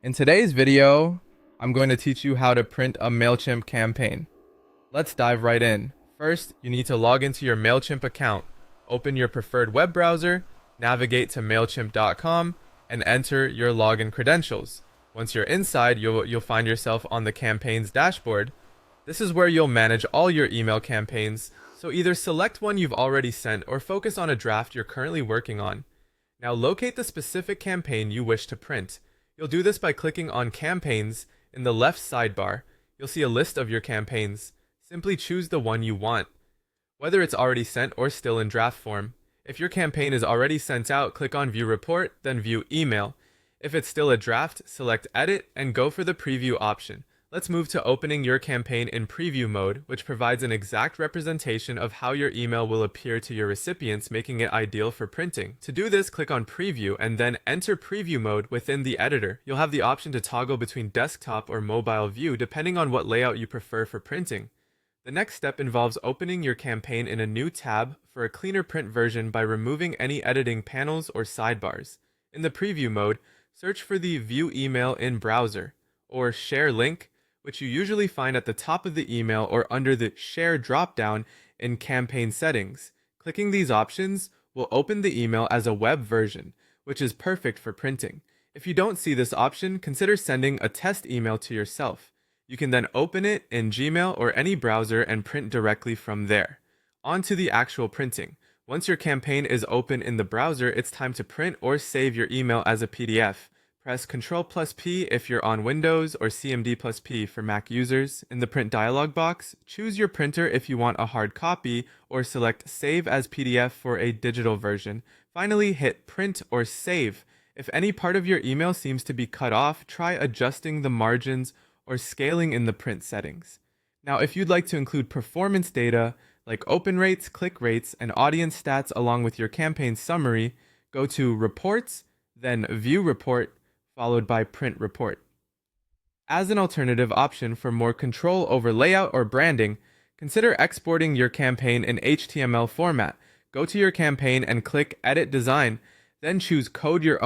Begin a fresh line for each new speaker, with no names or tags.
In today's video, I'm going to teach you how to print a Mailchimp campaign. Let's dive right in. First, you need to log into your Mailchimp account. Open your preferred web browser, navigate to Mailchimp.com, and enter your login credentials. Once you're inside, you'll find yourself on the campaign's dashboard. This is where you'll manage all your email campaigns, so either select one you've already sent or focus on a draft you're currently working on. Now locate the specific campaign you wish to print. You'll do this by clicking on Campaigns in the left sidebar. You'll see a list of your campaigns. Simply choose the one you want, whether it's already sent or still in draft form. If your campaign is already sent out, click on View Report, then View Email. If it's still a draft, select Edit and go for the Preview option. Let's move to opening your campaign in preview mode, which provides an exact representation of how your email will appear to your recipients, making it ideal for printing. To do this, click on Preview and then enter Preview mode within the editor. You'll have the option to toggle between desktop or mobile view depending on what layout you prefer for printing. The next step involves opening your campaign in a new tab for a cleaner print version by removing any editing panels or sidebars. In the preview mode, search for the View Email in Browser or Share Link, which you usually find at the top of the email or under the Share dropdown in Campaign Settings. Clicking these options will open the email as a web version, which is perfect for printing. If you don't see this option, consider sending a test email to yourself. You can then open it in Gmail or any browser and print directly from there. On to the actual printing. Once your campaign is open in the browser, it's time to print or save your email as a PDF. Press Ctrl+P if you're on Windows or Cmd+P for Mac users. In the print dialog box, choose your printer if you want a hard copy or select Save as PDF for a digital version. Finally, hit Print or Save. If any part of your email seems to be cut off, try adjusting the margins or scaling in the print settings. Now, if you'd like to include performance data like open rates, click rates, and audience stats along with your campaign summary, go to Reports, then View Report, followed by Print Report. As an alternative option for more control over layout or branding, consider exporting your campaign in HTML format. Go to your campaign and click Edit Design, then choose Code Your